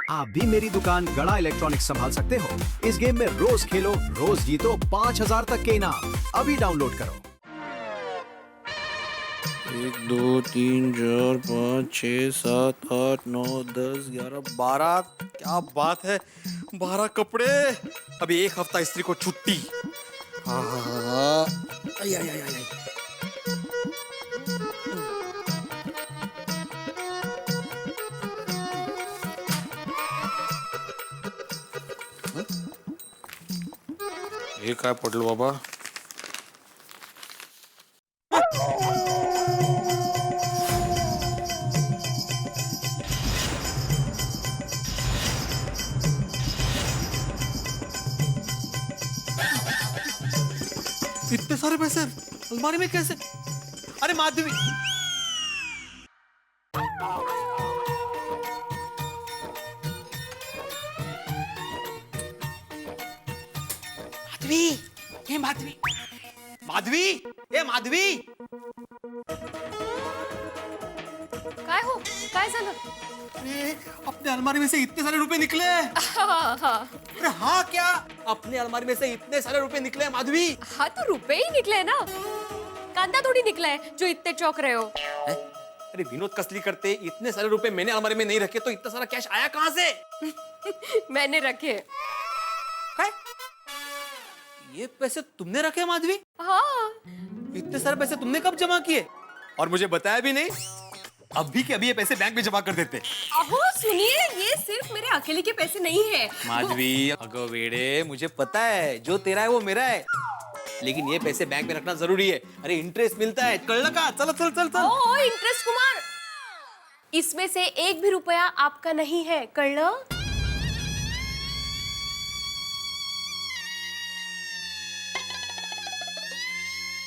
आप भी मेरी दुकान गड़ा इलेक्ट्रॉनिक्स संभाल सकते हो। इस गेम में रोज खेलो, रोज जीतो 5000 तक के इनाम। अभी डाउनलोड करो। 1 2 3 4 5 6 7 8 9 10 11 12। क्या बात है, 12 कपड़े। अभी एक हफ्ता स्त्री को छुट्टी। आई आई आई आई। हे काय पडलं बाबा? इतने सारे पैसे अलमारी में कैसे? अरे माधवी, माधवी, ये माधवी, माधवी, ये माधवी। काय हो? काय झालं? अरे अपने अलमारी में से इतने सारे रुपए निकले। अरे हाँ, क्या अपने अलमारी में से इतने सारे रुपए निकले माधवी? हाँ तो रुपए ही निकले ना, कांदा थोड़ी निकला है जो इतने चौंक रहे हो। अरे विनोद कसली करते, इतने सारे रुपए मैंने अलमारी में नहीं रखे तो इतना सारा कैश आया कहाँ से? मैंने रखे। काय? ये पैसे तुमने रखे माधवी? हाँ। इतने सारे पैसे तुमने कब जमा किए और मुझे बताया भी नहीं? अभी के अभी ये पैसे बैंक में जमा कर देते। अहो सुनिए, ये सिर्फ मेरे अकेले के पैसे नहीं है। माधवी, अगो वेड़े, मुझे पता है जो तेरा है वो मेरा है, लेकिन ये पैसे बैंक में रखना जरूरी है। अरे इंटरेस्ट मिलता है, कल का। चलो चल चल चल। ओ इंटरेस्ट कुमार, इसमें से एक भी रुपया आपका नहीं है, कळलं?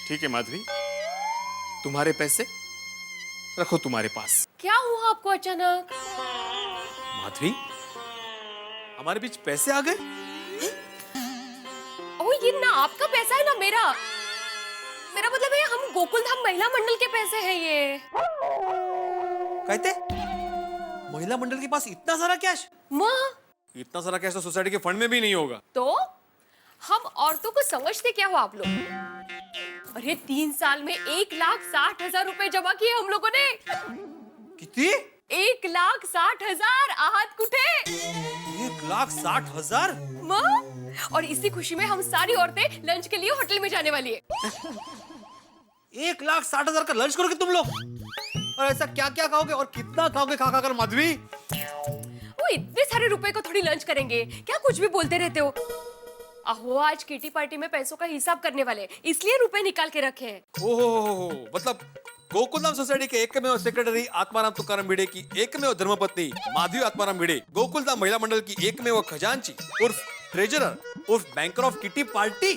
ठीक है माधवी, तुम्हारे पैसे रखो तुम्हारे पास। क्या हुआ आपको अचानक? माधवी, हमारे बीच पैसे आ गए। ओ ये ना आपका पैसा है ना मेरा। मेरा मतलब है हम गोकुल धाम महिला मंडल के पैसे हैं ये। कहते महिला मंडल के पास इतना सारा कैश? माँ, इतना सारा कैश तो सोसाइटी के फंड में भी नहीं होगा। तो हम औरतों को समझते क्या हो आप लोग? अरे 3 साल में 1,60,000 रुपए जमा किए हम लोगों ने। कितनी? 1,60,000। आहत कुठे? 1,60,000? माँ, और इसी खुशी में हम सारी औरतें लंच के लिए होटल में जाने वाली है। 1,60,000 का लंच करोगे तुम लोग? और ऐसा क्या क्या खाओगे और कितना खाओगे खा खा कर माधवी? वो इतने सारे रुपए को थोड़ी लंच करेंगे, क्या कुछ भी बोलते रहते हो। अहो आज किटी पार्टी में पैसों का हिसाब करने वाले, इसलिए रुपए निकाल के रखे हैं। ओहो, मतलब गोकुलधाम सोसाइटी के एकमेव सेक्रेटरी आत्माराम तुकाराम भिड़े की एकमेव धर्मपत्नी माधवी आत्माराम भिड़े, गोकुलधाम महिला मंडल की एकमेव खजांची उर्फ ट्रेजरर उर्फ बैंकर ऑफ किटी पार्टी।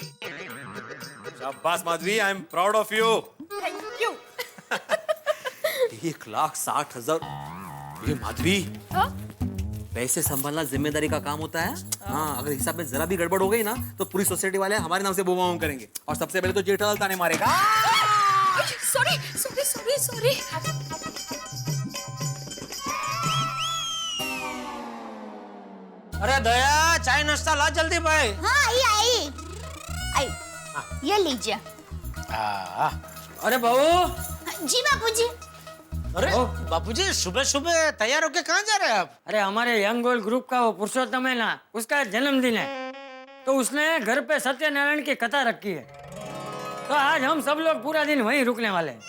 शाबाश Madhavi, I am proud of you. Thank you. 1,60,000। ये माधवी, हाँ? पैसे संभालना जिम्मेदारी का काम होता है। हाँ, अगर हिसाब में जरा भी गड़बड़ हो गई ना तो पूरी सोसाइटी वाले हमारे नाम से बूम करेंगे और सबसे पहले तो जेठालाल ताने मारेगा। Sorry sorry sorry sorry. अरे दया, चाय नाश्ता ला जल्दी भाई। हाँ आई आई आई, ये लीजिए। अरे बहू। जी बापूजी। अरे बापूजी, सुबह सुबह तैयार होके कहाँ जा रहे हैं आप? अरे हमारे यंग गोल ग्रुप का वो पुरुषोत्तम है ना, उसका जन्मदिन है, तो उसने घर पे सत्यनारायण की कथा रखी है, तो आज हम सब लोग पूरा दिन वहीं रुकने वाले हैं।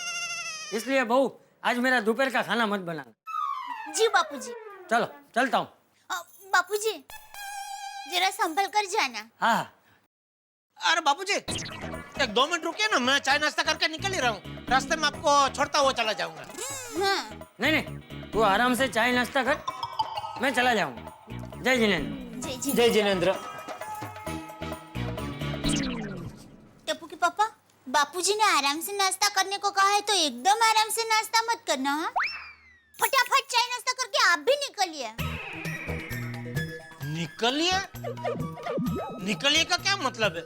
इसलिए बहू, आज मेरा दोपहर का खाना मत बनाना। जी बापूजी। चलो चलता हूँ। बापूजी जरा संभल कर जाना। हाँ। अरे बापूजी, 1-2 मिनट रुकिए ना, मैं चाय नाश्ता करके निकल ही रहा हूँ। रास्ते में आपको छोड़ता हुआ चला जाऊंगा। हाँ। नहीं नहीं, तू आराम से चाय नाश्ता कर, मैं चला जाऊंगा। जय जिनेंद्र। जय जिनेंद्र। टप्पू के पापा, बापूजी ने आराम से नाश्ता करने को कहा है तो एकदम आराम से नाश्ता मत करना। हाँ, फटाफट चाय नाश्ता करके आप भी निकलिए। निकलिए? निकलिए का क्या मतलब है?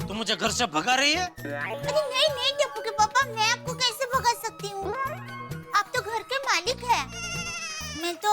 तुम मुझे घर से भगा रही है? अरे नहीं नहीं टप्पू के पापा, मैं आपको कैसे भगा सकती हूँ? आप तो घर के मालिक हैं। मैं तो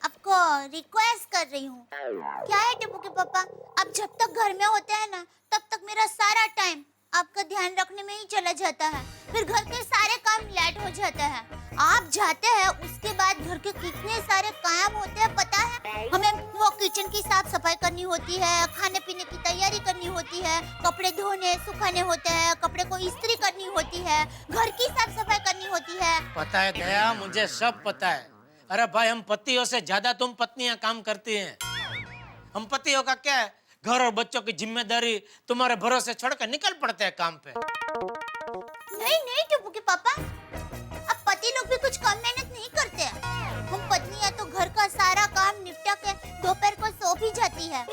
आपको रिक्वेस्ट कर रही हूँ। क्या है टिप्पू के पापा, आप जब तक घर में होते हैं ना, तब तक मेरा सारा टाइम आपका ध्यान रखने में ही चला जाता है। फिर घर के सारे काम लेट हो जाते हैं। आप जाते हैं उसके बाद घर के कितने सारे काम होते हैं पता है? हमें वो किचन की साफ सफाई करनी होती है, खाने पीने की तैयारी करनी होती है, कपड़े धोने सुखाने होते हैं, कपड़े को इस्त्री करनी होती है, घर की साफ सफाई करनी होती है। पता है दया, मुझे सब पता है। अरे भाई, हम पतियों से ज्यादा तुम पत्नियां काम करती हैं। हम पतियों का क्या है, घर और बच्चों की जिम्मेदारी तुम्हारे भरोसे छोड़कर निकल पड़ते हैं काम पे। नहीं नहीं टिप्पू के पापा, अब पति लोग भी कुछ कम मेहनत नहीं करते हैं। हम पत्नियां तो घर का सारा काम निपटा के दोपहर को सो भी जाती है,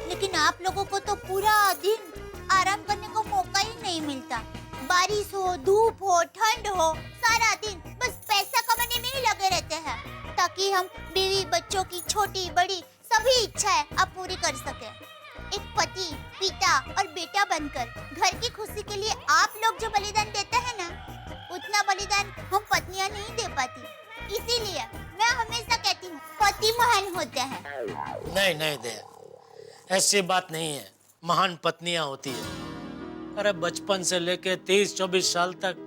लेकिन आप लोगों को तो पूरा दिन आराम करने को मौका ही नहीं मिलता। बारिश हो, धूप हो, ठंड हो, सारा दिन बस पैसा कमाने में ही लगे रहते हैं, ताकि हम बीवी बच्चों की छोटी बड़ी सभी इच्छाएं आप पूरी कर सके। एक पति, पिता और बेटा बनकर घर की खुशी के लिए आप लोग जो बलिदान देते हैं ना, उतना बलिदान हम पत्नियां नहीं दे पाती। इसीलिए मैं हमेशा कहती हूँ, पति महान होते हैं। नहीं नहीं दया, ऐसी बात नहीं है। महान पत्नियां होती है। अरे बचपन से लेके 23-24 साल तक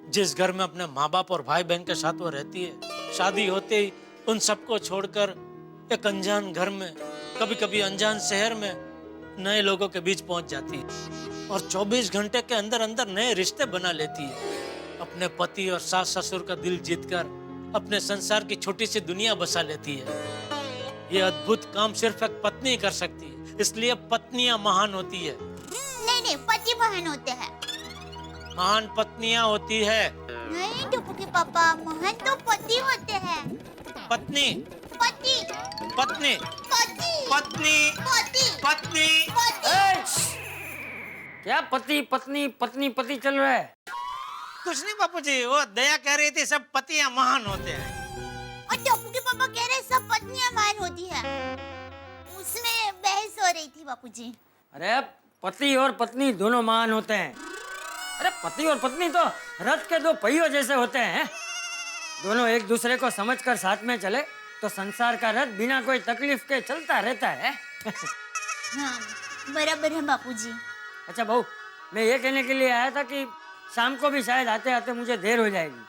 जिस घर में अपने माँ बाप और भाई बहन के साथ वो रहती है, शादी होते ही उन सबको छोड़कर एक अनजान घर में, कभी कभी अनजान शहर में नए लोगों के बीच पहुंच जाती है और 24 घंटे के अंदर अंदर नए रिश्ते बना लेती है। अपने पति और सास ससुर का दिल जीतकर अपने संसार की छोटी सी दुनिया बसा लेती है। ये अद्भुत काम सिर्फ एक पत्नी कर सकती है, इसलिए पत्नियां महान होती है। नहीं नहीं, पति महान होते हैं। महान पत्नियां होती है। नहीं टिप्पू के पापा, महान तो पति होते हैं। पत्नी पति पत्नी पति पत्नी पति पत्नी। पति। क्या पति पत्नी पत्नी पति चल रहा है? कुछ नहीं बापूजी, वो दया कह रही थी सब पतियां महान होते हैं। और टिप्पू के पापा कह रहे सब पत्नियां महान होती है। उसमें बहस हो रही थी बापूजी। अरे पति और पत्नी दोनों महान होते हैं। अरे पति और पत्नी तो रथ के दो पहियों जैसे होते हैं। दोनों एक दूसरे को समझकर साथ में चले तो संसार का रथ बिना कोई तकलीफ के चलता रहता है। हाँ, बराबर है बापूजी। अच्छा बहू, मैं ये कहने के लिए आया था कि शाम को भी शायद आते आते मुझे देर हो जाएगी,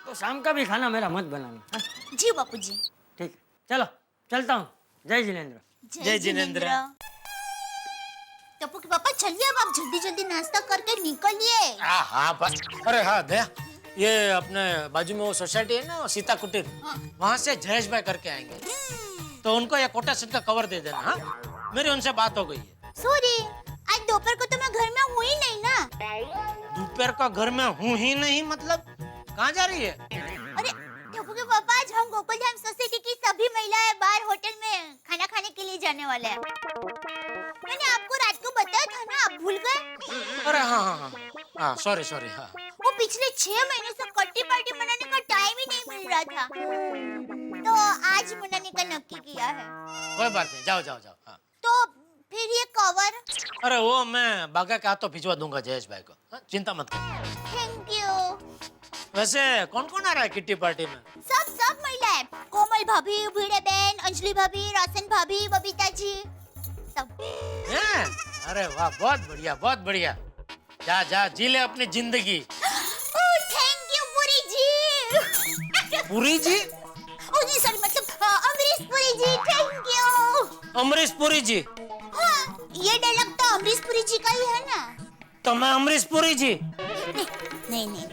तो शाम का भी खाना मेरा मत बनाना। हाँ? जी बापूजी। ठीक है, चलो चलता हूँ। जय जिनेंद्र। जय जिनेंद्र। टिप्पू के पापा चलिए, अब आप जल्दी जल्दी नाश्ता करके निकलिए। हाँ बस। अरे हाँ दया, ये अपने बाजू में वो सोसाइटी है ना, वो सीता कुटीर, वहाँ से जयेश भाई करके आएंगे, तो उनको ये कोटा सेट का कवर दे देना। हाँ, मेरी उनसे बात हो गई है। सॉरी, आज दोपहर को तो मैं घर में हूँ ही नहीं ना। दोपहर का घर में हूँ ही नहीं मतलब कहाँ जा रही है? अरे टिप्पू के पापा, आज हम गोकुलधाम सोसाइटी की सभी महिलाएं बाहर होटल में खाना खाने के लिए जाने वाले हैं। मैंने आपको रात को बताया था ना, आप भूल गए? अरे हाँ, सॉरी हाँ। वो पिछले 6 महीने से कट्टी पार्टी मनाने का टाइम ही नहीं मिल रहा था, तो आज मनाने का नक्की किया है। कोई बात नहीं, जाओ। हाँ। तो फिर ये कवर? अरे वो मैं बागा के हाथों भिजवा दूंगा जयेश भाई को। हाँ? चिंता मत कर। Thank you. वैसे कौन कौन आ रहा है किट्टी पार्टी में? सब महिलाएं, कोमल भाभी, भिड़े बहन, अंजलि भाभी, रोशन भाभी, बबीता जी, सब। हैं? अरे वाह, बहुत बढ़िया। जा जी ले अपनी जिंदगी। Thank you Puri ji. पुरी जी? जी सॉरी, मतलब अमरीश पुरी जी, थैंक यू। अमरीश पुरी जी? हाँ, ये डायलॉग तो अमरीश पुरी जी का ही है ना। तो मैं अमरीश पुरी जी? नहीं,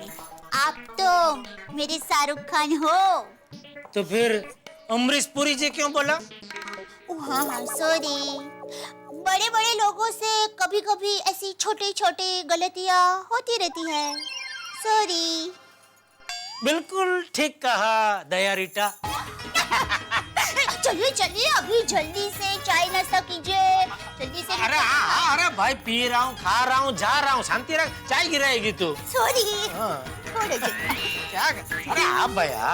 आप तो मेरे शाहरुख खान हो। तो फिर अमरीश पुरी जी क्यों बोला? हाँ, सॉरी। बड़े लोगों से कभी-कभी ऐसी छोटी गलतियाँ होती रहती है। सॉरी। बिल्कुल ठीक कहा दया रीटा। चलिए अभी जल्दी से चाय नाश्ता कीजिए, जल्दी से। अरे भाई, पी रहा हूँ, खा रहा हूँ, जा रहा हूँ, शांति रख। चाय गिराएगी तू। सॉरी। हाँ। थोड़ा क्या? अरे हाँ भैया।